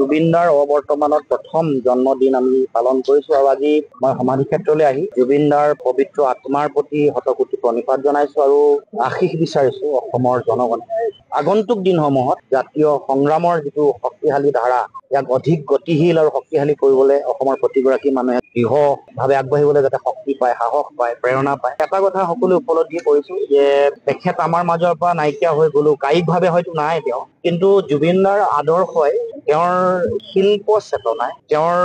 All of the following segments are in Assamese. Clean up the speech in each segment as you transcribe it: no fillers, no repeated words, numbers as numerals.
জুবিনদাৰ অবৰ্তমানত প্ৰথম জন্মদিন আমি পালন কৰিছো আৰু আজি মই সমাধি ক্ষেত্ৰলৈ আহি জুবিনদাৰ পবিত্ৰ আত্মাৰ প্ৰতি শতকোটি প্ৰণিপাত জনাইছো আৰু আশীষ বিচাৰিছো অসমৰ জনগণে আগন্তুক দিনসমূহত জাতীয় সংগ্ৰামৰ যিটো শক্তিশালী ধাৰা ইয়াক অধিক গতিশীল আৰু শক্তিশালী কৰিবলৈ অসমৰ প্ৰতিগৰাকী মানুহে দৃঢ়ভাৱে আগবাঢ়িবলৈ যাতে শক্তি পায়, সাহস পায়, প্ৰেৰণা পায়। এটা কথা সকলোৱে উপলব্ধি কৰিছো যে তেখেত আমাৰ মাজৰ পৰা নাইকিয়া হৈ গ'লো, কায়িকভাৱে হয়তো নাই তেওঁ, কিন্তু জুবিনদাৰ আদৰ্শই, তেওঁৰ শিল্প চেতনাই, তেওঁৰ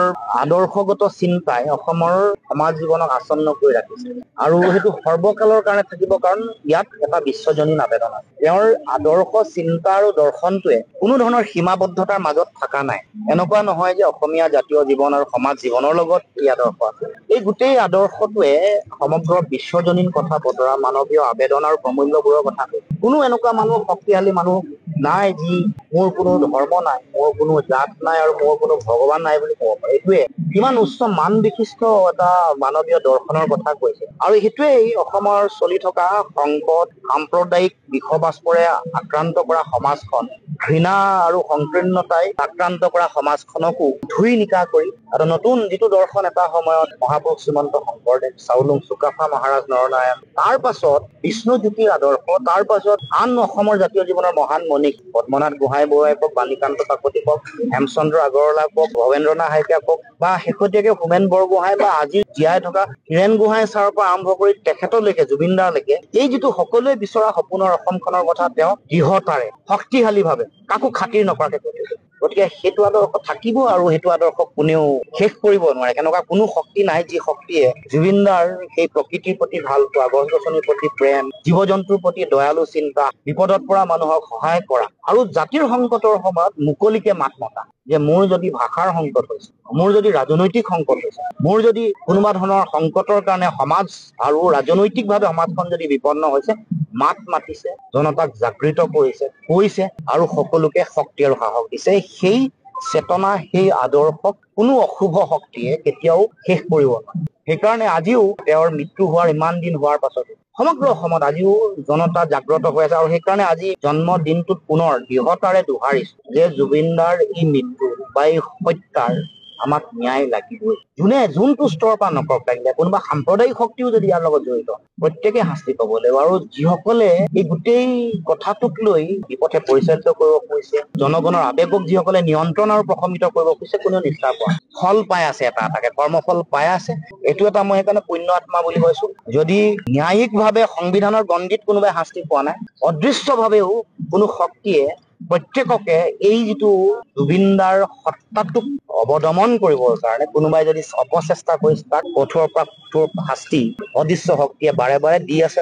আদৰ্শগত চিন্তাই অসমৰ সমাজ জীৱনক আচ্ছন্ন কৰি ৰাখিছে আৰু সেইটো সৰ্বকালৰ কাৰণে থাকিব, কাৰণ ইয়াত এটা বিশ্বজনীন আবেদন আছে। তেওঁৰ আদৰ্শ চিন্তা আৰু দৰ্শনটোৱে কোনো ধৰণৰ সীমাবদ্ধতাৰ মাজত থকা নাই। এনেকুৱা নহয় যে অসমীয়া জাতীয় জীৱন আৰু সমাজ জীৱনৰ লগত এই আদৰ্শ আছে। এই গোটেই আদৰ্শটোৱে সমগ্ৰ বিশ্বজনীন কথা বতৰা, মানৱীয় আবেদন আৰু প্ৰমূল্যবোৰৰ কথা কয়। কোনো এনেকুৱা মানুহ, শক্তিশালী মানুহ নাই যি মোৰ কোনো ধৰ্ম নাই, মোৰ কোনো জাত নাই আৰু মোৰ কোনো ভগৱান নাই বুলি ক'ব পাৰে। এইটোৱে কিমান উচ্চ মান বিশিষ্ট এটা মানৱীয় দৰ্শনৰ কথা কৈছে। আৰু সেইটোৱেই অসমৰ চলি থকা সংকট, সাম্প্ৰদায়িক বিষবাস্পৰে আক্ৰান্ত কৰা সমাজখন, ঘৃণা আৰু সংকীৰ্ণতাই আক্ৰান্ত কৰা সমাজখনকো ধুই নিকা কৰি এটা নতুন যিটো দৰ্শন এটা সময়ত মহাপুৰুষ শ্ৰীমন্ত শংকৰদেৱ, চাউলুং চুকাফা, মহাৰাজ নৰনাৰায়ণ, তাৰ পাছত বিষ্ণুজ্যোতিৰ আদৰ্শ, তাৰ পাছত আন অসমৰ জাতীয় জীৱনৰ মহান মণিক পদ্মনাথ গোহাঁই বৰুৱাই কওক, বাণীকান্ত কাকতি কওক, হেমচন্দ্ৰ আগৰৱালা কওক, ভৱেন্দ্ৰনাথ শইকীয়া কওক, বা শেহতীয়াকে হোমেন বৰগোহাঁই বা আজি জীয়াই থকা হীৰেণ গোহাঁই ছাৰৰ পৰা আৰম্ভ কৰি তেখেতলৈকে, জুবিনদাৰলৈকে এই যিটো সকলোৱে বিচৰা সপোনৰ অসমখনৰ কথা তেওঁ দৃঢ়তাৰে, শক্তিশালীভাৱে, কাকো খাতিৰ নকৰাকে কৈছে। গতিকে সেইটো আদৰ্শ থাকিব আৰু সেইটো আদৰ্শ কোনেও শেষ কৰিব নোৱাৰে। এনেকুৱা কোনো শক্তি নাই যি শক্তিয়ে জুবিনদাৰ সেই প্ৰকৃতিৰ প্ৰতি ভাল পোৱা, গছ গছনিৰ প্ৰতি প্ৰেম, জীৱ জন্তুৰ প্ৰতি দয়ালু চিন্তা, বিপদত পৰা মানুহক সহায় কৰা আৰু জাতিৰ সংকটৰ সময়ত মুকলিকে মাত মতা যে মোৰ যদি ভাষাৰ সংকট হৈছে, মোৰ যদি ৰাজনৈতিক সংকট হৈছে, মোৰ যদি কোনোবা ধৰণৰ সংকটৰ কাৰণে সমাজ আৰু ৰাজনৈতিকভাৱে সমাজখন যদি বিপন্ন হৈছে, মাত মাতিছে, জনতাক জাগৃত কৰিছে, কৈছে আৰু সকলোকে শক্তি আৰু সাহস দিছে। সেই চেতনা, সেই আদৰ্শক কোনো অশুভ শক্তিয়ে কেতিয়াও শেষ কৰিব নোৱাৰে। সেইকাৰণে আজিও তেওঁৰ মৃত্যু হোৱাৰ ইমান দিন হোৱাৰ পাছতো সমগ্ৰ অসমত আজিও জনতা জাগ্ৰত হৈ আছে আৰু সেইকাৰণে আজি জন্মদিনটোত পুনৰ দৃঢ়তাৰে দোহাৰিছো যে জুবিনদাৰ এই মৃত্যু বা এই হত্যাৰ আমাক ন্যায় লাগিবই। যোনে যোনটো স্তৰৰ পৰা নকৰক, লাগিলে কোনোবা সাম্প্ৰদায়িক শক্তিও যদি ইয়াৰ লগত জড়িত, প্ৰত্যেকে শাস্তি পাব লাগিব। আৰু যিসকলে এই গোটেই কথাটোক লৈ বিপথে পৰিচালিত কৰিব খুজিছে, জনগণৰ আৱেগক যিসকলে নিয়ন্ত্ৰণ আৰু প্ৰশমিত কৰিব খুজিছে, কোনেও নিষ্ঠা পোৱা ফল পাই আছে, এটা এটাকে কৰ্মফল পাই আছে। এইটো এটা মই সেইকাৰণে পুণ্য আত্মা বুলি কৈছো। যদি ন্যায়িকভাৱে সংবিধানৰ গণ্ডিত কোনোবাই শাস্তি পোৱা নাই, অদৃশ্যভাৱেও কোনো শক্তিয়ে প্ৰত্যেককে এই যিটো জুবিনদাৰ সত্তাটোক অৱদমন কৰিবৰ কাৰণে কোনোবাই যদি অপচেষ্টা কৰিছে, তাক কঠোৰৰ পৰা কঠোৰ শাস্তি অদৃশ্য শক্তিয়ে বাৰে বাৰে দি আছে।